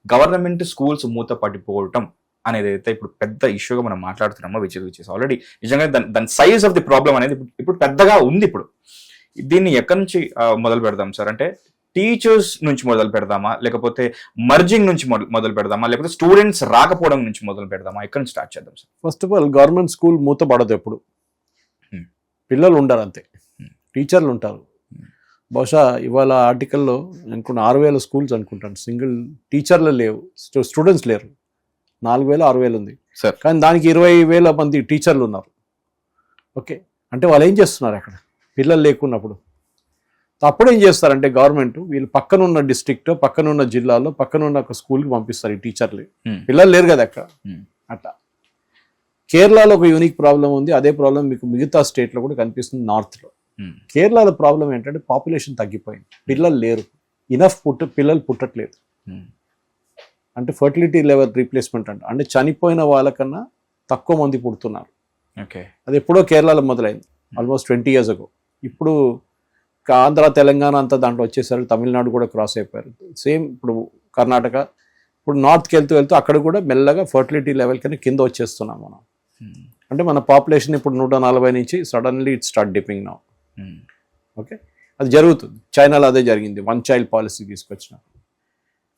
Government schools మూత పడిపోవటం అనేది అయితే ఇప్పుడు పెద్ద ఇష్యూగా మనం మాట్లాడుతున్నామో విచ్ ఇస్ ఆల్రెడీ నిజంగా దాని సైజ్ ఆఫ్ ది ప్రాబ్లం అనేది ఇప్పుడు పెద్దగా ఉంది. ఇప్పుడు దీన్ని ఎక్కడి నుంచి మొదలు పెడదాం సార్? అంటే టీచర్స్ నుంచి మొదలు పెడదామా, లేకపోతే మర్జింగ్ నుంచి మొదలు పెడదామా, లేకపోతే స్టూడెంట్స్ రాకపోవడం నుంచి మొదలు పెడదామా? ఎక్కడి నుంచి స్టార్ట్ చేద్దాం sir? First of all government school మూతపడదు ఎప్పుడు. పిల్లలు ఉండరు అంతే, టీచర్లు ఉంటారు. బహుశా ఇవాళ ఆర్టికల్లో అనుకున్న 6,000 స్కూల్స్ అనుకుంటాను, సింగిల్ టీచర్లు లేవు, స్టూడెంట్స్ లేరు. 4,000 6,000 ఉంది సార్, కానీ దానికి 20,000 మంది టీచర్లు ఉన్నారు. ఓకే, అంటే వాళ్ళు ఏం చేస్తున్నారు అక్కడ పిల్లలు లేకున్నప్పుడు? అప్పుడు ఏం చేస్తారంటే గవర్నమెంట్ వీళ్ళు పక్కనున్న డిస్ట్రిక్ట్, పక్కనున్న జిల్లాలో, పక్కనున్న ఒక స్కూల్కి పంపిస్తారు ఈ టీచర్లు. పిల్లలు లేరు కదా అక్కడ. అట్లా కేరళలో ఒక యూనిక్ ప్రాబ్లం ఉంది. అదే ప్రాబ్లం మీకు మిగతా స్టేట్లో కూడా కనిపిస్తుంది, నార్త్లో. కేరళలో ప్రాబ్లం ఏంటంటే పాపులేషన్ తగ్గిపోయింది, పిల్లలు లేరు, ఇనఫ్ పిల్లలు పుట్టట్లేదు. అంటే ఫర్టిలిటీ లెవెల్ రీప్లేస్మెంట్ అంటే చనిపోయిన వాళ్ళకన్నా తక్కువ మంది పుడుతున్నారు. ఓకే, అది ఎప్పుడో కేరళలో మొదలైంది, ఆల్మోస్ట్ 20 years ago. ఇప్పుడు ఆంధ్ర, తెలంగాణ అంతా దాంట్లో వచ్చేసరికి తమిళనాడు కూడా క్రాస్ అయిపోయారు. సేమ్ ఇప్పుడు కర్ణాటక, ఇప్పుడు నార్త్కి వెళ్తూ అక్కడ కూడా మెల్లగా ఫర్టిలిటీ లెవెల్ కన్నా కింద వచ్చేస్తున్నాం మనం. అంటే మన పాపులేషన్ ఇప్పుడు 140 నుంచి suddenly it start dipping now. Okay, అది జరుగుతుంది. చైనాలో అదే జరిగింది, 1 child పాలసీ తీసుకొచ్చిన.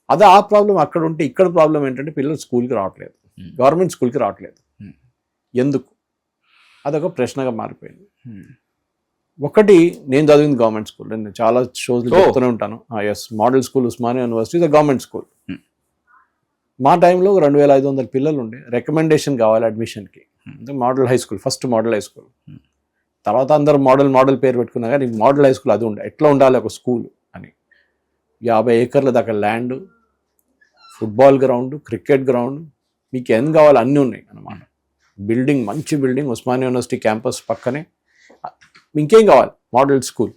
అదే ఆ ప్రాబ్లం అక్కడ ఉంటే, ఇక్కడ ప్రాబ్లం ఏంటంటే పిల్లలు స్కూల్కి రావట్లేదు, గవర్నమెంట్ స్కూల్కి రావట్లేదు. ఎందుకు? అదొక ప్రశ్నగా మారిపోయింది. ఒకటి, నేను చదివింది గవర్నమెంట్ స్కూల్, నేను చాలా షోస్లో చెప్తూనే ఉంటాను. Yes, model school Osmania university is government school. మా టైంలో 2,500 పిల్లలు ఉండే. రికమెండేషన్ కావాలి అడ్మిషన్కి, model high school, first model high school. తర్వాత అందరూ మోడల్ పేరు పెట్టుకున్నా కానీ మోడల్ హై స్కూల్ అది ఉండే. ఎట్లా ఉండాలి ఒక స్కూల్ అని, 50 acres దాకా land, football ground, cricket ground, మీకు ఏం కావాలి అన్నీ ఉన్నాయి అన్నమాట. బిల్డింగ్, మంచి బిల్డింగ్, ఉస్మానియా యూనివర్సిటీ క్యాంపస్ పక్కనే. ఇంకేం కావాలి? Model school.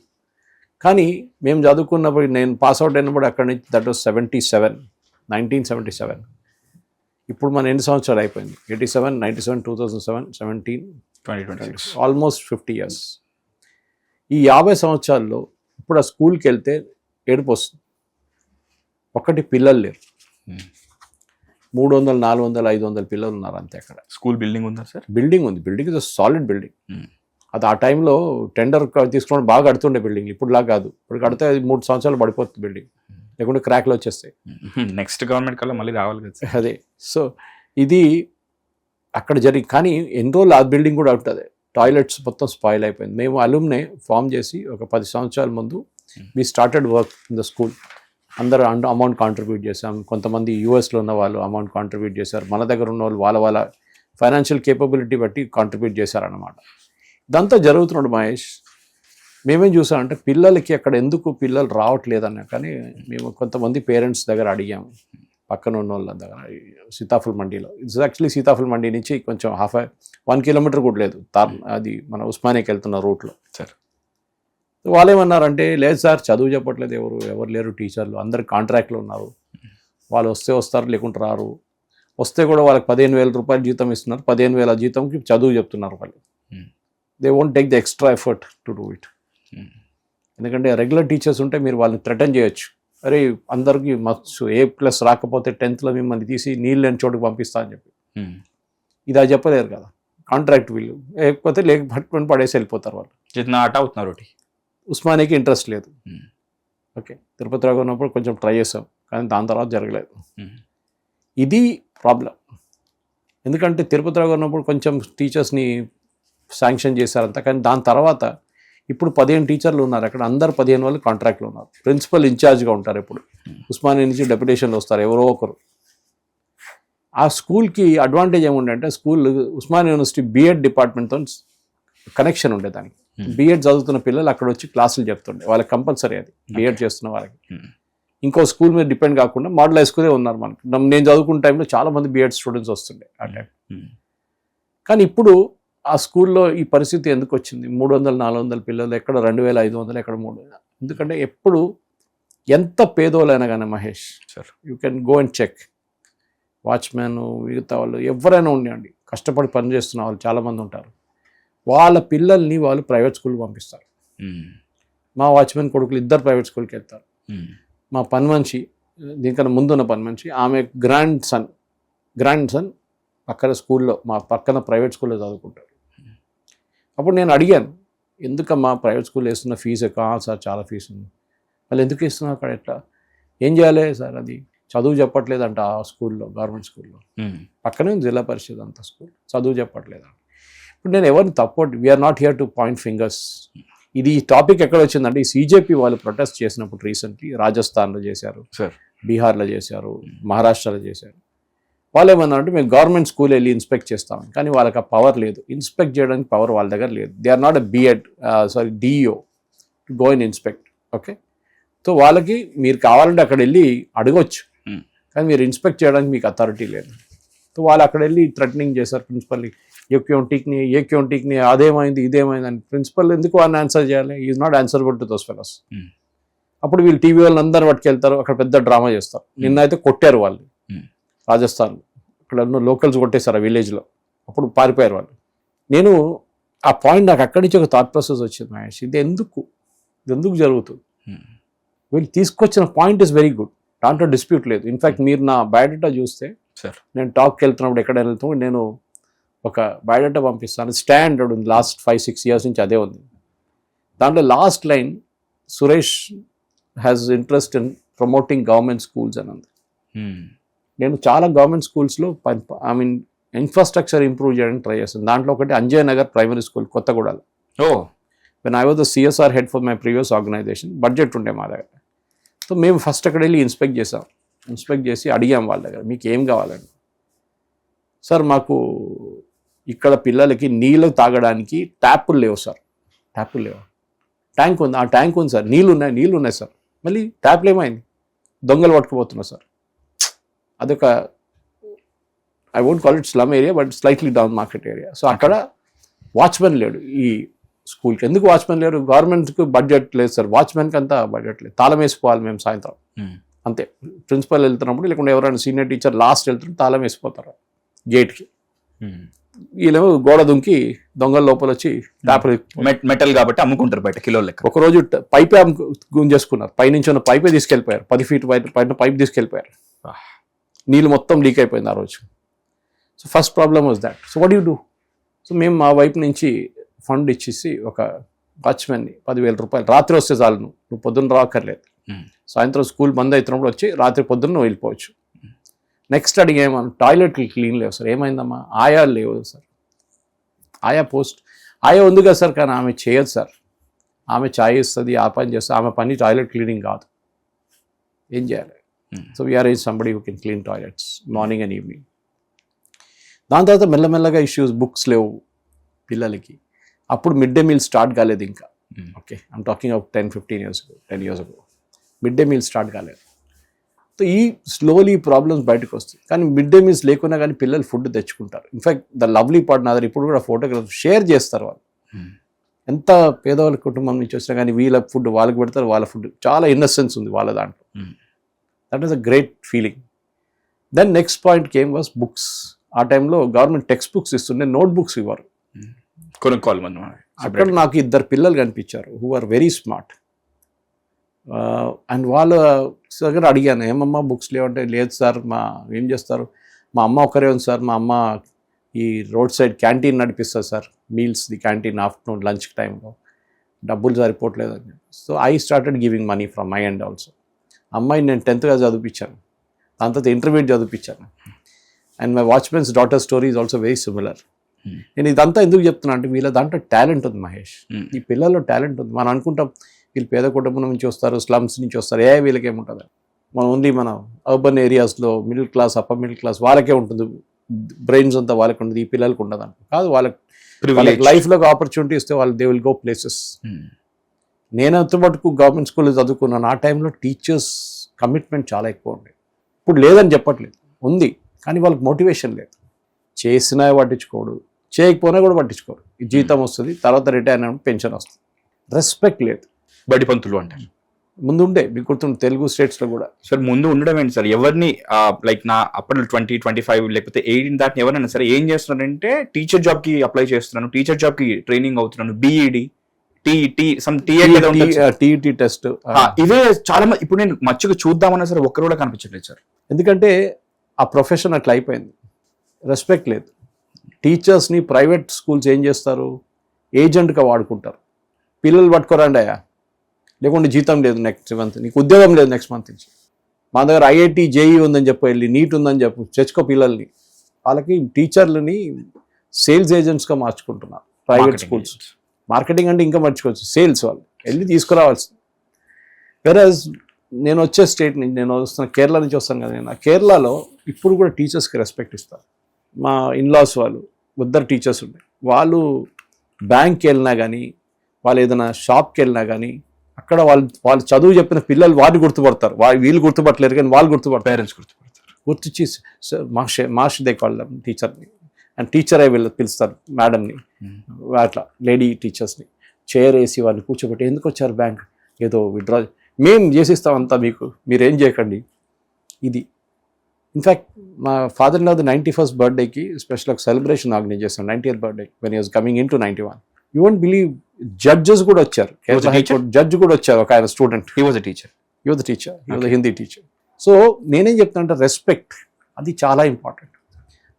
కానీ మేము చదువుకున్నప్పుడు, నేను పాస్అవుట్ అయినప్పుడు అక్కడి నుంచి, దట్ వాస్ 1977. ఇప్పుడు మన ఎన్ని సంవత్సరాలు అయిపోయింది? 87, 97, 2007, 17, 2026, ఆల్మోస్ట్ 50 years. ఈ 50 సంవత్సరాల్లో ఇప్పుడు ఆ స్కూల్కి వెళ్తే ఏడుపు వస్తుంది. ఒకటి, పిల్లలు లేరు. 300, 400, 500 పిల్లలు ఉన్నారు అంతే అక్కడ. స్కూల్ బిల్డింగ్ ఉందా సార్? బిల్డింగ్ ఉంది, బిల్డింగ్ ఇస్ సాలిడ్ బిల్డింగ్. అది ఆ టైంలో టెండర్ తీసుకుని బాగా కడుతుండే బిల్డింగ్, ఇప్పుడులా కాదు. ఇప్పుడు కడితే అది 3 సంవత్సరాలు పడిపోతుంది బిల్డింగ్, లేకుంటే క్రాక్లు వచ్చేస్తాయి. నెక్స్ట్ గవర్నమెంట్ కల్లా మళ్ళీ రావాలి కదా. అదే, సో ఇది అక్కడ జరిగి, కానీ ఎన్ని రోజులు ఆ బిల్డింగ్ కూడా ఉంటుంది. టాయిలెట్స్ మొత్తం స్పాయిల్ అయిపోయింది. మేము అలుమ్నే ఫామ్ చేసి ఒక 10 సంవత్సరాల ముందు we started work in the school. అందరూ అమౌంట్ కాంట్రిబ్యూట్ చేశాం. కొంతమంది యూఎస్లో ఉన్న వాళ్ళు అమౌంట్ కాంట్రిబ్యూట్ చేశారు. మన దగ్గర ఉన్న వాళ్ళు వాళ్ళ ఫైనాన్షియల్ కేపబిలిటీ బట్టి కాంట్రిబ్యూట్ చేశారన్నమాట. ఇదంతా జరుగుతున్నాడు మహేష్. మేమేం చూసామంటే పిల్లలకి అక్కడ ఎందుకు పిల్లలు రావట్లేదన్నా కానీ మేము కొంతమంది పేరెంట్స్ దగ్గర అడిగాము, పక్కన ఉన్న వాళ్ళ దగ్గర. సీతాఫల్ మండీలో, ఇట్స్ యాక్చువల్లీ సీతాఫల్ మండీ నుంచి కొంచెం 1 kilometer కూడా లేదు, అది మన ఉస్మానియాకి వెళ్తున్న రూట్లో సార్. వాళ్ళు ఏమన్నారంటే, లేదు సార్, చదువు చెప్పట్లేదు, ఎవరు లేరు టీచర్లు, అందరు కాంట్రాక్ట్లో ఉన్నారు, వాళ్ళు వస్తే వస్తారు, లేకుంటే రారు. వస్తే కూడా వాళ్ళకి 15,000 రూపాయలు జీతం ఇస్తున్నారు, 15,000 జీతంకి చదువు చెప్తున్నారు వాళ్ళు. They won't take the extra effort to do it. ఎందుకంటే రెగ్యులర్ టీచర్స్ ఉంటే మీరు వాళ్ళని థ్రెటన్ చేయొచ్చు. అరే, అందరికీ మస్తు A+ రాకపోతే 10th మిమ్మల్ని తీసి నీళ్ళు లేని చోటుకు పంపిస్తా అని చెప్పి. ఇది అది చెప్పలేరు కదా, కాంట్రాక్ట్ వీళ్ళు. లేకపోతే పట్టుకొని పడేసి వెళ్ళిపోతారు వాళ్ళు. ఆట అవుతున్నారు. ఉస్మానియాకి ఇంట్రెస్ట్ లేదు. ఓకే, తిరుపతి రావు ఉన్నప్పుడు కొంచెం ట్రై చేసాం, కానీ దాని తర్వాత జరగలేదు. ఇది ప్రాబ్లం. ఎందుకంటే తిరుపతి రావు ఉన్నప్పుడు కొంచెం టీచర్స్ని శాంక్షన్ చేశారంట, కానీ దాని తర్వాత ఇప్పుడు 15 టీచర్లు ఉన్నారు అక్కడ. అందరు 15 వాళ్ళు కాంట్రాక్ట్లో ఉన్నారు. ప్రిన్సిపల్ ఇన్ఛార్జ్గా ఉంటారు. ఎప్పుడు ఉస్మానియా నుంచి డెప్యుటేషన్లు వస్తారు ఎవరో ఒకరు. ఆ స్కూల్కి అడ్వాంటేజ్ ఏముండే, స్కూల్ ఉస్మానియా యూనివర్సిటీ B.Ed డిపార్ట్మెంట్తో కనెక్షన్ ఉండే. దానికి B.Ed చదువుతున్న పిల్లలు అక్కడ వచ్చి క్లాసులు చెప్తుండే, వాళ్ళకి కంపల్సరీ అది B.Ed చేస్తున్న వాళ్ళకి. ఇంకో స్కూల్ మీద డిపెండ్ కాకుండా మోడల్ హై స్కూలే ఉన్నారు మనకి. నేను చదువుకున్న టైంలో చాలామంది B.Ed స్టూడెంట్స్ వస్తుండే ఆ టైం. కానీ ఇప్పుడు ఆ స్కూల్లో ఈ పరిస్థితి ఎందుకు వచ్చింది? 300, 400 పిల్లలు, ఎక్కడ 2,500, ఎక్కడ 3,000. ఎందుకంటే ఎప్పుడు ఎంత పేదోళ్ళైనా కానీ Mahesh sir, you can go and check, watchmen, మిగతా వాళ్ళు ఎవరైనా ఉండండి, కష్టపడి పనిచేస్తున్న వాళ్ళు చాలామంది ఉంటారు. వాళ్ళ పిల్లల్ని వాళ్ళు ప్రైవేట్ స్కూల్కి పంపిస్తారు. మా వాచ్మెన్ కొడుకులు 2 ప్రైవేట్ స్కూల్కి వెళ్తారు. మా పని మనిషి దీనికన్నా ముందున్న పని మనిషి, ఆమె గ్రాండ్ సన్ పక్కన స్కూల్లో, మా పక్కన ప్రైవేట్ స్కూల్లో చదువుకుంటాడు. అప్పుడు నేను అడిగాను, ఎందుకమ్మా ప్రైవేట్ స్కూల్లో వేస్తున్న ఫీజు ఎక్కువ? సార్ చాలా ఫీజు ఉంది. వాళ్ళు ఎందుకు ఇస్తున్నారు అక్కడ? ఎట్లా ఏం చేయాలి సార్? అది చదువు చెప్పట్లేదంట ఆ స్కూల్లో, గవర్నమెంట్ స్కూల్లో. పక్కనే ఉంది జిల్లా పరిషత్ అంత స్కూల్, చదువు చెప్పట్లేదంట. ఇప్పుడు నేను ఎవరిని తప్పు, we're not here to point fingers. ఇది ఈ టాపిక్ ఎక్కడ వచ్చిందంటే, ఈ CJP వాళ్ళు ప్రొటెస్ట్ చేసినప్పుడు రీసెంట్లీ రాజస్థాన్లో చేశారు, బీహార్లో చేశారు, మహారాష్ట్రలో చేశారు. వాళ్ళు ఏమన్నారంటే, మేము గవర్నమెంట్ స్కూల్ వెళ్ళి ఇన్స్పెక్ట్ చేస్తాం, కానీ వాళ్ళకి ఆ పవర్ లేదు, ఇన్స్పెక్ట్ చేయడానికి పవర్ వాళ్ళ దగ్గర లేదు. They are not DEO to go in inspect. Okay, so వాళ్ళకి మీరు కావాలంటే అక్కడ వెళ్ళి అడగొచ్చు, కానీ మీరు ఇన్స్పెక్ట్ చేయడానికి మీకు అథారిటీ లేదు. సో వాళ్ళు అక్కడ వెళ్ళి థ్రెటనింగ్ చేశారు ప్రిన్సిపల్ని, ఏ క్యోం టీక్ని అదేమైంది ఇదేమైంది అని. ప్రిన్సిపల్ ఎందుకు వాళ్ళని ఆన్సర్ చేయాలి? Is not answerable to those fellows. అప్పుడు వీళ్ళు టీవీ వాళ్ళని అందరూ పట్టుకెళ్తారు, అక్కడ పెద్ద డ్రామా చేస్తారు. నిన్న అయితే కొట్టారు వాళ్ళు రాజస్థాన్, ఇక్కడ లోకల్స్ కొట్టేశారు ఆ విలేజ్లో, అప్పుడు పారిపోయారు వాళ్ళు. నేను ఆ పాయింట్, నాకు అక్కడి నుంచి ఒక థాట్ ప్రాసెస్ వచ్చింది, మహేష్, ఇది ఎందుకు జరుగుతుంది? వీళ్ళు తీసుకొచ్చిన పాయింట్ ఇస్ వెరీ గుడ్, దాంట్లో డిస్ప్యూట్ లేదు. ఇన్ఫ్యాక్ట్ మీరు నా బయోడేటా చూస్తే, నేను టాక్కి వెళ్తున్నప్పుడు ఎక్కడ వెళ్తాం, నేను ఒక బయోడేటా పంపిస్తాను, స్టాండర్డ్ ఉంది, లాస్ట్ 5-6 years నుంచి అదే ఉంది. దాంట్లో last line, Suresh has interest in promoting government schools అని ఉంది. నేను చాలా గవర్నమెంట్ స్కూల్స్లో ఇన్ఫ్రాస్ట్రక్చర్ ఇంప్రూవ్ చేయడానికి ట్రై చేస్తాను. దాంట్లో ఒకటి అంజయ్ నగర్ ప్రైమరీ స్కూల్, కొత్తగూడలో. When I was the CSR head for my previous organization, budget ఉండే మా దగ్గర. సో మేము ఫస్ట్ అక్కడ వెళ్ళి ఇన్స్పెక్ట్ చేసి అడిగాం వాళ్ళ దగ్గర, మీకు ఏం కావాలండి? సార్ మాకు ఇక్కడ పిల్లలకి నీళ్ళు తాగడానికి ట్యాపులు లేవు సార్. ట్యాంక్ ఉంది, ఆ ట్యాంక్ ఉంది సార్, నీళ్ళు ఉన్నాయి సార్, మళ్ళీ ట్యాప్లు ఏమైంది? దొంగలు పట్టుకుపోతున్నారు సార్. అదొక, I won't call it slum area, but slightly down market area. So అక్కడ వాచ్మెన్ లేడు ఈ స్కూల్కి. ఎందుకు వాచ్మెన్ లేరు? గవర్నమెంట్కి బడ్జెట్ లేదు సార్, వాచ్మెన్కి అంతా బడ్జెట్ లేదు. తాళం వేసిపోవాలి మేము సాయంత్రం, అంతే. ప్రిన్సిపల్ వెళ్తున్నప్పుడు, లేకుంటే ఎవరైనా సీనియర్ టీచర్ లాస్ట్ వెళ్తున్నప్పుడు తాళం వేసిపోతారు గేట్కి. వీళ్ళేమో గోడ దుంకి దొంగల లోపల వచ్చి ట్యాప్, మెటల్ కాబట్టి అమ్ముకుంటారు బయట కిలో లెక్క. ఒకరోజు పైపే గుంజేసుకున్నారు, పైనుంచి ఉన్న పైపే తీసుకెళ్ళిపోయారు, 10 feet పైన పైప్ తీసుకెళ్ళిపోయారు. నీళ్ళు మొత్తం లీక్ అయిపోయింది ఆ రోజు. So first problem was that. So what you do? So మేము మా వైపు నుంచి ఫండ్ ఇచ్చేసి ఒక వాచ్మెన్ని 10,000 రూపాయలు, రాత్రి వస్తే చాలు, నువ్వు పొద్దున్న రాకర్లేదు, సాయంత్రం స్కూల్ బంద్ అవుతున్నప్పుడు వచ్చి రాత్రి పొద్దున్న నువ్వు వెళ్ళిపోవచ్చు. నెక్స్ట్ అడిగేమన్నా, టాయిలెట్లు క్లీన్ లేవు సార్. ఏమైందమ్మా? ఆయా లేవు సార్. ఆయా ఉంది కదా సార్, కానీ ఆమె చేయదు సార్. ఆమె చాయ్ ఇస్తుంది, ఆ పని చేస్తుంది, ఆమె పని టాయిలెట్ క్లీనింగ్ కాదు. ఏం చేయాలి? So we're is somebody who can clean toilets morning and evening. దాని తర్వాత మెల్లమెల్లగా ఇష్యూస్, బుక్స్ లేవు పిల్లలకి. అప్పుడు మిడ్ డే మీల్ స్టార్ట్ కాలేదు ఇంకా. Okay, I'm talking of 10 years ago. Mid day meal start కాలేదు. సో ఈ స్లోలీ ప్రాబ్లమ్స్ బయటకు వస్తాయి. కానీ మిడ్ డే మీల్స్ లేకున్నా కానీ పిల్లలు ఫుడ్ తెచ్చుకుంటారు. ఇన్ఫ్యాక్ట్ ద లవ్లీ పార్ట్ నా దగ్గర ఇప్పుడు కూడా ఫోటోగ్రాఫ్ షేర్ చేస్తారు. వాళ్ళు ఎంత పేదవాళ్ళ కుటుంబం నుంచి వచ్చినా కానీ వీళ్ళ ఫుడ్ వాళ్ళకి పెడతారు. వాళ్ళ ఫుడ్ చాలా ఇన్నసెన్స్ ఉంది వాళ్ళ దాంట్లో. That is a great feeling. Then next point came was books. ఆ టైంలో గవర్నమెంట్ టెక్స్ట్ బుక్స్ ఇస్తుండే, నోట్ బుక్స్ ఇవ్వరు, కొనుక్కోవాలి. అక్కడ నాకు 2 పిల్లలు కనిపించారు who are very smart. And వాళ్ళ దగ్గర అడిగాను, ఏమమ్మా బుక్స్ లేవంటే, లేదు సార్, ఏం చేస్తారు, మా అమ్మ ఒకరే ఉంది సార్, మా అమ్మ ఈ రోడ్ సైడ్ క్యాంటీన్ నడిపిస్తుంది sir, meals the canteen afternoon lunch టైంలో, డబ్బులు సరిపోవట్లేదు అని. So I started giving money from my end also. అమ్మాయిని నేను 10th క్లాస్ చదివించాను, దాని తర్వాత ఇంటర్మీడియట్ చదివించాను. And my watchman's daughter story is also very similar. నేను ఇదంతా ఎందుకు చెప్తున్నా అంటే, వీళ్ళ దాంట్లో టాలెంట్ ఉంది మహేష్, ఈ పిల్లల్లో టాలెంట్ ఉంది. మనం అనుకుంటాం వీళ్ళు పేద కుటుంబం నుంచి వస్తారు, స్లమ్స్ నుంచి వస్తారు, వీళ్ళకి ఏముంటుంది, మనం ఓన్లీ మన అర్బన్ ఏరియాస్లో middle class, upper middle class వాళ్ళకే ఉంటుంది, బ్రెయిన్స్ అంతా వాళ్ళకి ఉంటుంది, ఈ పిల్లలకు ఉండదు అంట. కాదు, వాళ్ళకి లైఫ్లోకి ఆపర్చునిటీ ఇస్తే వాళ్ళు దే విల్ గో ప్లేసెస్. నేను అంతమటుకు గవర్నమెంట్ స్కూల్లో చదువుకున్నాను. ఆ టైంలో టీచర్స్ కమిట్మెంట్ చాలా ఎక్కువ ఉండేది. ఇప్పుడు లేదని చెప్పట్లేదు, ఉంది, కానీ వాళ్ళకి మోటివేషన్ లేదు. చేసినా పట్టించుకోడు, చేయకపోయినా కూడా పట్టించుకోరు. జీతం వస్తుంది, తర్వాత రిటైర్ అయినప్పుడు పెన్షన్ వస్తుంది, రెస్పెక్ట్ లేదు. బడి పంతులు అంటారు. ముందు ఉండే, మీకు గుర్తుంది తెలుగు స్టేట్స్లో కూడా. సార్ ముందు ఉండడం ఏంటి సార్, ఎవరిని లైక్ నా అప్పట్లో 20-25 లేకపోతే 18 దాకా ఎవరైనా సరే ఏం చేస్తున్నారంటే, టీచర్ జాబ్కి అప్లై చేస్తున్నాను, టీచర్ జాబ్కి ట్రైనింగ్ అవుతున్నాను, BED టీఈటీ టీఈటీ టెస్ట్. ఇవే చాలా మంది ఇప్పుడు నేను మచ్చిగా చూద్దామన్నా సరే ఒక్కరు కూడా కనిపించట్లేదు సార్. ఎందుకంటే ఆ ప్రొఫెషన్ అట్లా అయిపోయింది, రెస్పెక్ట్ లేదు. టీచర్స్ని ప్రైవేట్ స్కూల్స్ ఏం చేస్తారు, ఏజెంట్గా వాడుకుంటారు. పిల్లలు పట్టుకోరండి అయ్యా, లేకుంటే జీతం లేదు నెక్స్ట్ మంత్, నీకు ఉద్యోగం లేదు నెక్స్ట్ మంత్ నుంచి, మా దగ్గర ఐఐటి జేఈ ఉందని చెప్పి వెళ్ళి నీట్ ఉందని చెప్పు తెచ్చుకో పిల్లల్ని. వాళ్ళకి టీచర్లని సేల్స్ ఏజెంట్స్గా మార్చుకుంటున్నారు ప్రైవేట్ స్కూల్స్. మార్కెటింగ్ అంటే ఇంకా మర్చిపోవచ్చు, సేల్స్ వాళ్ళు వెళ్ళి తీసుకురావాల్సింది. వెరాజ్ నేను వచ్చే స్టేట్ నుంచి, నేను వస్తున్న కేరళ నుంచి వస్తాను కదా, నేను కేరళలో ఇప్పుడు కూడా టీచర్స్కి రెస్పెక్ట్ ఇస్తారు. మా ఇన్లాస్ వాళ్ళు ఇద్దరు టీచర్స్ ఉండే, వాళ్ళు బ్యాంక్కి వెళ్ళినా కానీ, వాళ్ళు ఏదైనా షాప్కి వెళ్ళినా కానీ, అక్కడ వాళ్ళు చదువు చెప్పిన పిల్లలు వారిని గుర్తుపడతారు. వీళ్ళు గుర్తుపట్టలేరు కానీ వాళ్ళు గుర్తుపడతారు, పేరెంట్స్ గుర్తుపడతారు. గుర్తించి మాష్ దే కాల్ టీచర్ని, అండ్ టీచర్ అయి పిలుస్తారు మేడంని, అట్లా లేడీ టీచర్స్ని చైర్ వేసి వాళ్ళు కూర్చోబెట్టి, ఎందుకు వచ్చారు బ్యాంక్, ఏదో విత్డ్రా మేము చేసిస్తాం అంతా మీకు, మీరేం చేయకండి. ఇది ఇన్ఫ్యాక్ట్ మా ఫాదర్ ఇన్ లా 91st బర్త్డేకి స్పెషల్ ఒక సెలబ్రేషన్ ఆర్గనైజ్ చేస్తాం, 90th birthday when he was coming in to 91. You won't believe, judges కూడా వచ్చారు, కేరళ హైకోర్టు జడ్జ్ కూడా వచ్చారు, ఒక ఆయన student. He was teacher, he was Hindi teacher. So నేనేం చెప్తానంటే రెస్పెక్ట్ అది చాలా ఇంపార్టెంట్.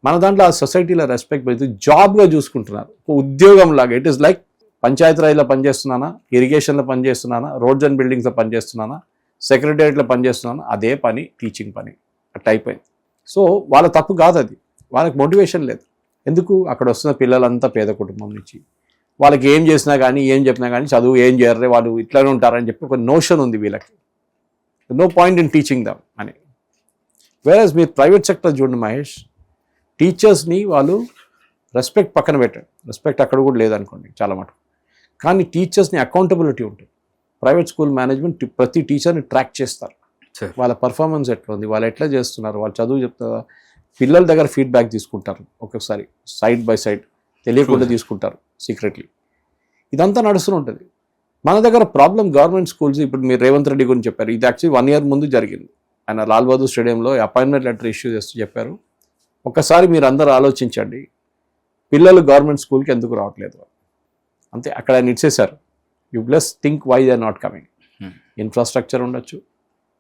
మన దాంట్లో ఆ సొసైటీలో రెస్పెక్ట్ పెడితే జాబ్గా చూసుకుంటున్నారు, ఒక ఉద్యోగం లాగా. ఇట్ ఈస్ లైక్ పంచాయతీరాజ్లో పనిచేస్తున్నానా, ఇరిగేషన్లో పనిచేస్తున్నానా, రోడ్స్ అండ్ బిల్డింగ్స్లో పనిచేస్తున్నానా, సెక్రటేరియట్లో పనిచేస్తున్నానా, అదే పని టీచింగ్ పని అట్లా అయిపోయింది. సో వాళ్ళ తప్పు కాదు అది, వాళ్ళకి మోటివేషన్ లేదు. ఎందుకు, అక్కడ వస్తున్న పిల్లలంతా పేద కుటుంబం నుంచి, వాళ్ళకి ఏం చేసినా కానీ ఏం చెప్పినా కానీ చదువు ఏం చేయరు, వాళ్ళు ఇట్లానే ఉంటారని చెప్పి ఒక నోషన్ ఉంది వీళ్ళకి. No point in teaching them అని. వేరస్ మీరు ప్రైవేట్ సెక్టర్ చూడండి మహేష్, టీచర్స్ని వాళ్ళు రెస్పెక్ట్ పక్కన పెట్టారు, రెస్పెక్ట్ అక్కడ కూడా లేదనుకోండి చాలా మటుకు. కానీ టీచర్స్ని అకౌంటబిలిటీ ఉంటుంది. ప్రైవేట్ స్కూల్ మేనేజ్మెంట్ ప్రతి టీచర్ని ట్రాక్ చేస్తారు, వాళ్ళ పర్ఫార్మెన్స్ ఎట్లా ఉంది, వాళ్ళు ఎట్లా చేస్తున్నారు, వాళ్ళు చదువు చెప్తారా, పిల్లల దగ్గర ఫీడ్బ్యాక్ తీసుకుంటారు, ఒక్కొక్కసారి సైడ్ బై సైడ్ తెలియకుండా తీసుకుంటారు సీక్రెట్లీ. ఇదంతా నడుస్తూ ఉంటుంది. మన దగ్గర ప్రాబ్లం గవర్నమెంట్ స్కూల్స్. ఇప్పుడు మీరు రేవంత్ రెడ్డి గురించి చెప్పారు, ఇది యాక్చువల్లీ 1 year ముందు జరిగింది. ఆయన లాల్ బహదూర్ స్టేడియంలో అపాయింట్మెంట్ లెటర్ ఇష్యూ చేస్తూ చెప్పారు, ఒక్కసారి మీరు అందరూ ఆలోచించండి, పిల్లలు గవర్నమెంట్ స్కూల్కి ఎందుకు రావట్లేదు అంతే. అక్కడ ఆయన ఇచ్చేశారు, you plus think why they are not coming. Infrastructure ఉండొచ్చు,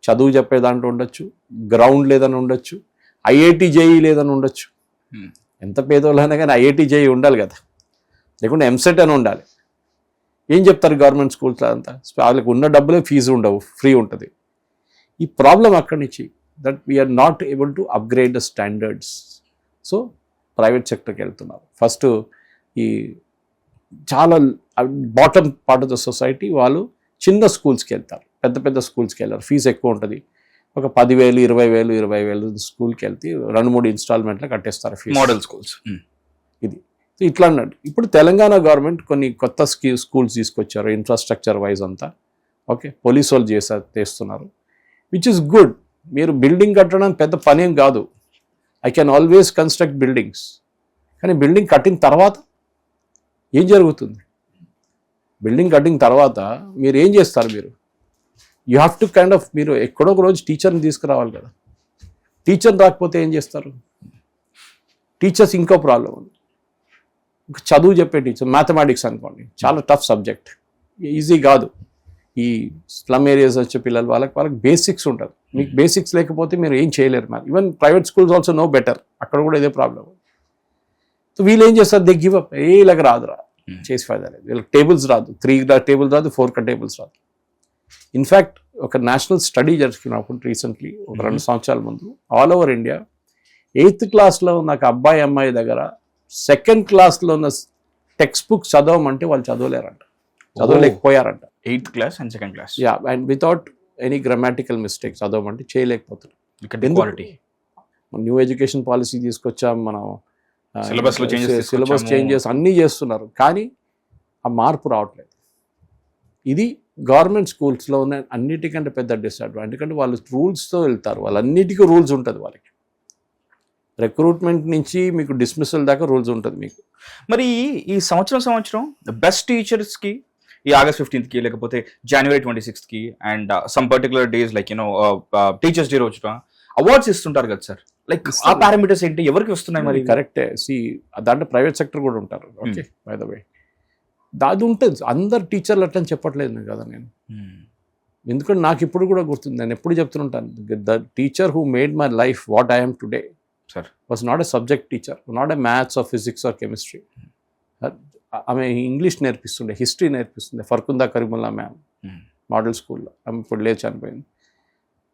చదువు చెప్పే దాంట్లో ఉండొచ్చు, గ్రౌండ్ లేదని ఉండొచ్చు, ఐఐటి జేఈ లేదని ఉండొచ్చు. ఎంత పేదోళ్ళైనా కానీ ఐఐటి జేఈ ఉండాలి కదా, లేకుంటే ఎంసెట్ అని ఉండాలి. ఏం చెప్తారు గవర్నమెంట్ స్కూల్స్లో అంతా, వాళ్ళకి ఉన్న డబ్బులే ఫీజు ఉండవు, ఫ్రీ ఉంటుంది. ఈ ప్రాబ్లం అక్కడి నుంచి, that we are not able to upgrade the standards. So private సెక్టర్కి వెళ్తున్నారు. ఫస్ట్ ఈ చాలా bottom part of the society వాళ్ళు చిన్న స్కూల్స్కి వెళ్తారు, పెద్ద పెద్ద స్కూల్స్కి వెళ్ళారు, ఫీజు ఎక్కువ ఉంటుంది. ఒక 10,000, 20,000 స్కూల్కి వెళ్తే 2-3 ఇన్స్టాల్మెంట్లో కట్టేస్తారు ఫీజు. మోడల్ స్కూల్స్ ఇది ఇట్లా అన్నాడు. ఇప్పుడు తెలంగాణ గవర్నమెంట్ కొన్ని కొత్త స్కూల్స్ తీసుకొచ్చారు, ఇన్ఫ్రాస్ట్రక్చర్ వైజ్ అంతా ఓకే, పోలీసు వాళ్ళు చేస్తున్నారు, విచ్ ఇస్ గుడ్. మీరు బిల్డింగ్ కట్టడం పెద్ద పనేం కాదు, I can always construct buildings. కానీ బిల్డింగ్ కట్టిన తర్వాత ఏం జరుగుతుంది, బిల్డింగ్ కట్టిన తర్వాత మీరు ఏం చేస్తారు, you have to kind of, మీరు ఎక్కడో ఒక రోజు టీచర్ని తీసుకురావాలి కదా. టీచర్ రాకపోతే ఏం చేస్తారు, టీచర్స్ ఇంకో ప్రాబ్లం ఉంది. చదువు చెప్పే టీచర్, మ్యాథమెటిక్స్ అనుకోండి, చాలా టఫ్ సబ్జెక్ట్, ఈజీ కాదు. ఈ స్లమ్ ఏరియాస్ వచ్చే పిల్లలు వాళ్ళకి బేసిక్స్ ఉంటుంది. మీకు బేసిక్స్ లేకపోతే మీరు ఏం చేయలేరు. మరి even private schools also no better, అక్కడ కూడా ఇదే ప్రాబ్లం. సో వీళ్ళు ఏం చేస్తారు, దే గివ్ అప్, ఇలాగ రాదురా చేసి ఫైదా లేదు. వీళ్ళకి టేబుల్స్ రాదు, 3 టేబుల్స్ రాదు, 4 టేబుల్స్ రాదు. ఇన్ఫ్యాక్ట్ ఒక నేషనల్ స్టడీ జరుగుతున్నప్పుడు రీసెంట్లీ ఒక 2 సంవత్సరాల ముందు ఆల్ ఓవర్ ఇండియా 8th క్లాస్లో ఉన్న ఒక అబ్బాయి అమ్మాయి దగ్గర 2nd క్లాస్లో ఉన్న టెక్స్ట్ బుక్ చదవమంటే వాళ్ళు చదవలేరంట, చదవలేకపోయారంట. 8th class and 2nd class. Yeah, and without any grammatical mistakes చదవమంటే చేయలేకపోతున్నారు. న్యూ ఎడ్యుకేషన్ పాలసీ తీసుకొచ్చాం మనం, సిలబస్ చేంజెస్ అన్నీ చేస్తున్నారు, కానీ ఆ మార్పు రావట్లేదు. ఇది గవర్నమెంట్ స్కూల్స్లో ఉన్న అన్నిటికంటే పెద్ద డిసడ్వాంటేజ్. ఎందుకంటే వాళ్ళు రూల్స్తో వెళ్తారు, వాళ్ళన్నిటికీ రూల్స్ ఉంటుంది వాళ్ళకి. రిక్రూట్మెంట్ నుంచి మీకు డిస్మిసల్ దాకా రూల్స్ ఉంటుంది మీకు. మరి ఈ సంవత్సరం బెస్ట్ టీచర్స్కి ఈ August 15th లేకపోతే January 26th and some particular days like teachers day రోజున అవార్డ్స్ ఇస్తుంటారు కదా సార్, లైక్ ఆ పారామీటర్స్ ఏంటి, ఎవరికి వస్తున్నాయి మరి? కరెక్టే. దాంట్లో ప్రైవేట్ సెక్టర్ కూడా ఉంటారు. ఓకే, బై ద వే అది ఉంటుంది. అందరు టీచర్లు అట్లా అని చెప్పట్లేదు కదా నేను. ఎందుకంటే నాకు ఇప్పుడు కూడా గుర్తుంది, నేను ఎప్పుడు చెప్తుంటాను, the teacher who made my life what I'm today sir was not a subject teacher, not a maths or physics or chemistry. ఆమె ఇంగ్లీష్ నేర్పిస్తుండే, హిస్టరీ నేర్పిస్తుండే, ఫర్కుందా కరీముల్లా మ్యామ్ మోడల్ స్కూల్లో. ఆమె ఇప్పుడు లేదు, చనిపోయింది.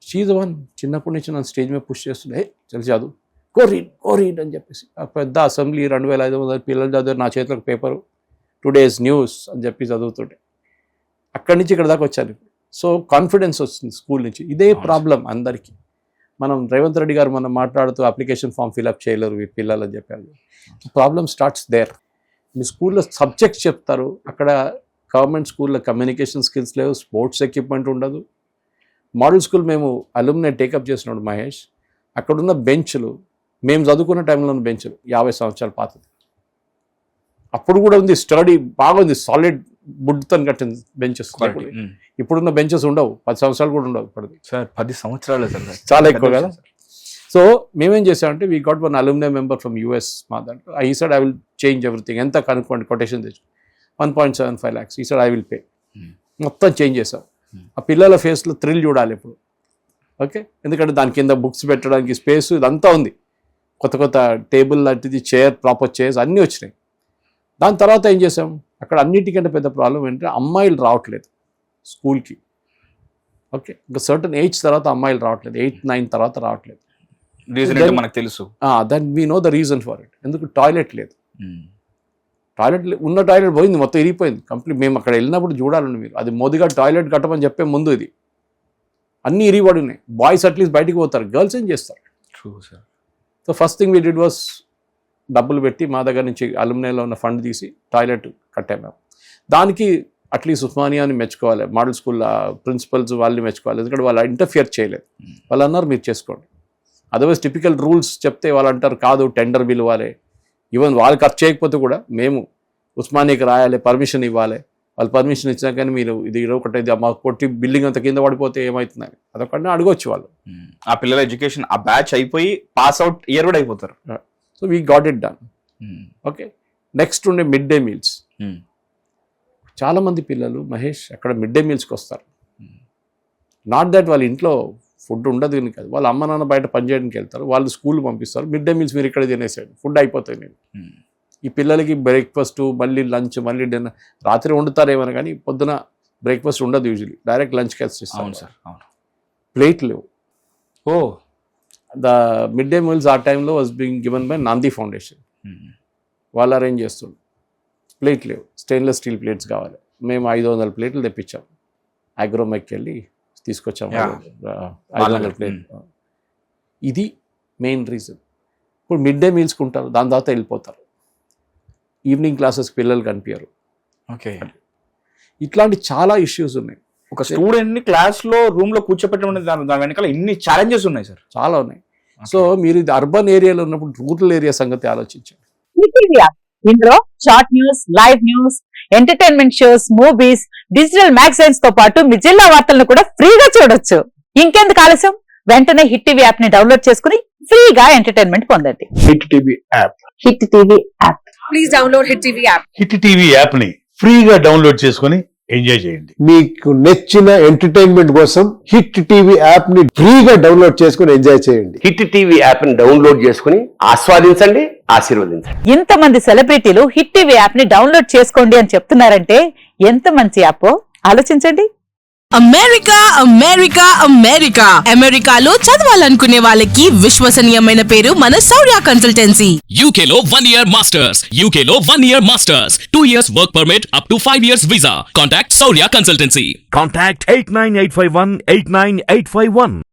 షీజ్ వన్ చిన్నప్పటి నుంచి నన్ను స్టేజ్ మీద పుష్ చేస్తుండే, తెలిసి చదువు, కోరీడ్ అని చెప్పేసి. ఆ పెద్ద అసెంబ్లీ 2500 పిల్లలు చదివారు, నా చేతిలో పేపరు, టుడేస్ న్యూస్ అని చెప్పి చదువుతుంటే అక్కడి నుంచి ఇక్కడ దాకా వచ్చాను. సో కాన్ఫిడెన్స్ వస్తుంది స్కూల్ నుంచి. ఇదే ప్రాబ్లం అందరికీ. మనం రేవంత్ రెడ్డి గారు మనం మాట్లాడుతూ అప్లికేషన్ ఫామ్ ఫిల్అప్ చేయలేరు ఈ పిల్లలు అని చెప్పారు. Problem starts there. మీ స్కూల్లో సబ్జెక్ట్స్ చెప్తారు, అక్కడ గవర్నమెంట్ స్కూల్లో కమ్యూనికేషన్ స్కిల్స్ లేవు, స్పోర్ట్స్ ఎక్విప్మెంట్ ఉండదు. మోడల్ స్కూల్ మేము అలుమ్నే టేకప్ చేసినాడు మహేష్, అక్కడున్న బెంచ్లు మేము చదువుకున్న టైంలో ఉన్న బెంచ్లు 50 సంవత్సరాల పాతది. అప్పుడు కూడా ఉంది, స్టడీ బాగుంది, సాలిడ్ వుడ్తో కట్టిన బెంచెస్. ఇప్పుడున్న బెంచెస్ ఉండవు, 10 సంవత్సరాలు కూడా ఉండవు ఇప్పటిది. సార్ 10 సంవత్సరాలు చాలా ఎక్కువ కదా. సో మేమేం చేసామంటే we got one alumni member from US మా దాంట్లో. ఈ side I will change everything, ఎంత కనుక్కోండి కొటేషన్ తెచ్చు 1.75 lakhs. ఈ సైడ్ ఐ విల్ పే. మొత్తం చేంజ్ చేసాం. ఆ పిల్లల ఫేస్లో థ్రిల్ చూడాలి ఇప్పుడు. ఓకే, ఎందుకంటే దాని కింద బుక్స్ పెట్టడానికి స్పేస్ ఇదంతా ఉంది. కొత్త కొత్త టేబుల్ లాంటిది, చైర్, ప్రాపర్ చైర్స్ అన్నీ వచ్చినాయి. దాని తర్వాత ఏం చేసాం, అక్కడ అన్నిటికంటే పెద్ద ప్రాబ్లం ఏంటంటే అమ్మాయిలు రావట్లేదు స్కూల్కి. ఓకే, ఇంకా సర్టన్ ఏజ్ తర్వాత అమ్మాయిలు రావట్లేదు, 8, 9 తర్వాత రావట్లేదు. రీజన్ ఏంటో మనకు తెలుసు. Then we know the reason for it. ఎందుకు టాయిలెట్ లేదు. టాయిలెట్ ఉన్న టాయిలెట్ పోయింది, మొత్తం ఇరిగిపోయింది కంప్లీట్. మేము అక్కడ వెళ్ళినప్పుడు చూడాలండి మీరు, అది మోదీగా టాయిలెట్ కట్టమని చెప్పే ముందు ఇది అన్నీ ఇరిగిపడి ఉన్నాయి. బాయ్స్ అట్లీస్ట్ బయటికి పోతారు, గర్ల్స్ ఏం చేస్తారు. So first thing we did was డబ్బులు పెట్టి మా దగ్గర నుంచి అలుమ్నేలో ఉన్న ఫండ్ తీసి టాయిలెట్ కట్టాము మేము. దానికి అట్లీస్ట్ ఉస్మానియాని మెచ్చుకోవాలి, మోడల్ స్కూల్ ప్రిన్సిపల్స్ వాళ్ళని మెచ్చుకోవాలి, ఎందుకంటే వాళ్ళు ఇంటర్ఫియర్ చేయలేదు. వాళ్ళు అన్నారు మీరు చేసుకోండి. అదర్వైజ్ టిపికల్ రూల్స్ చెప్తే వాళ్ళు అంటారు కాదు టెండర్ పిలవాలి. ఈవెన్ వాళ్ళు ఖర్చు చేయకపోతే కూడా మేము ఉస్మానియాకి రాయాలి, పర్మిషన్ ఇవ్వాలి. వాళ్ళు పర్మిషన్ ఇచ్చినా కానీ మీరు ఇది ఒకటి మాకు కొట్టి బిల్డింగ్ అంత కింద పడిపోతే ఏమవుతుందని అదొకటి అడగొచ్చు వాళ్ళు. ఆ పిల్లల ఎడ్యుకేషన్ ఆ బ్యాచ్ అయిపోయి పాస్ అవుట్ ఇయర్ కూడా అయిపోతారు. So we got it done. Okay, next ఉండే మిడ్ డే మీల్స్. చాలామంది పిల్లలు మహేష్ అక్కడ మిడ్ డే మీల్స్కి వస్తారు. నాట్ దట్ వాళ్ళ ఇంట్లో ఫుడ్ ఉండదు అని కాదు, వాళ్ళ అమ్మ నాన్న బయట పనిచేయడానికి వెళ్తారు, వాళ్ళు స్కూల్ పంపిస్తారు. మిడ్ డే మీల్స్ మీరు ఇక్కడ తినేసేయండి, ఫుడ్ అయిపోతాయి. నేను ఈ పిల్లలకి బ్రేక్ఫాస్ట్, మళ్ళీ లంచ్, మళ్ళీ డిన్నర్. రాత్రి వండుతారేమో కానీ పొద్దున బ్రేక్ఫాస్ట్ ఉండదు యూజువలీ, డైరెక్ట్ లంచ్కి వచ్చేస్తాం సార్. ప్లేట్ లేవు. ఓ, ద మిడ్ డే మీల్స్ ఆ టైంలో వాజ్ బీయింగ్ గివెన్ బై నాంది ఫౌండేషన్. వాళ్ళు అరేంజ్ చేస్తుండ్రు. ప్లేట్ లేవు, స్టెయిన్లెస్ స్టీల్ ప్లేట్స్ కావాలి. మేము 500 ప్లేట్లు తెప్పించాం, అగ్రోమెక్కి వెళ్ళి తీసుకొచ్చాము 500 ప్లేట్. ఇది మెయిన్ రీజన్. ఇప్పుడు మిడ్ డే మీల్స్కి ఉంటారు, దాని తర్వాత వెళ్ళిపోతారు. ఈవినింగ్ క్లాసెస్కి పిల్లలు కనిపించారు. ఓకే, ఇట్లాంటి చాలా ఇష్యూస్ ఉన్నాయి. ఒక స్టూడెంట్ని క్లాస్లో రూమ్లో కూర్చోపెట్టడం దాని వెనకాల ఇన్ని ఛాలెంజెస్ ఉన్నాయి సార్, చాలా ఉన్నాయి. సో మీరు ఇది అర్బన్ ఏరియాలో ఉన్నప్పుడు రూరల్ ఏరియా సంగతి ఆలోచించండి. ఇందులో short news, live news, entertainment shows, movies, digital magazines తో పాటు మీ జిల్లా వార్తలను కూడా ఫ్రీగా చూడొచ్చు. ఇంకెందుకు ఆలస్యం, వెంటనే హిట్ టీవీ యాప్ ని డౌన్లోడ్ చేసుకుని ఫ్రీగా ఎంటర్టైన్మెంట్ పొందండి. Hit TV app. Hit TV app, please download hit TV app. Hit TV app ని ఫ్రీగా డౌన్లోడ్ చేసుకుని ఎంజాయ్ చేయండి. మీకు నచ్చిన ఎంటర్టైన్మెంట్ కోసం హిట్ టీవీ యాప్ ని ఫ్రీగా డౌన్లోడ్ చేసుకుని ఎంజాయ్ చేయండి. హిట్ టీవీ యాప్ ని డౌన్లోడ్ చేసుకుని ఆస్వాదించండి, ఆశీర్వదించండి. ఇంతమంది సెలబ్రిటీలు హిట్ టీవీ యాప్ ని డౌన్లోడ్ చేసుకోండి అని చెప్తున్నారంటే ఎంత మంచి యాప్ ఆలోచించండి. అమెరికా అమెరికా అమెరికా అమెరికాలో చదవాలనుకునే వాళ్ళకి విశ్వసనీయమైన పేరు మన శౌర్య కన్సల్టెన్సీ. UK లో 1 year masters, UK లో 1 year masters, 2 years work permit up to 5 years visa. Contact Saurya Consultancy. Contact 89851 89851.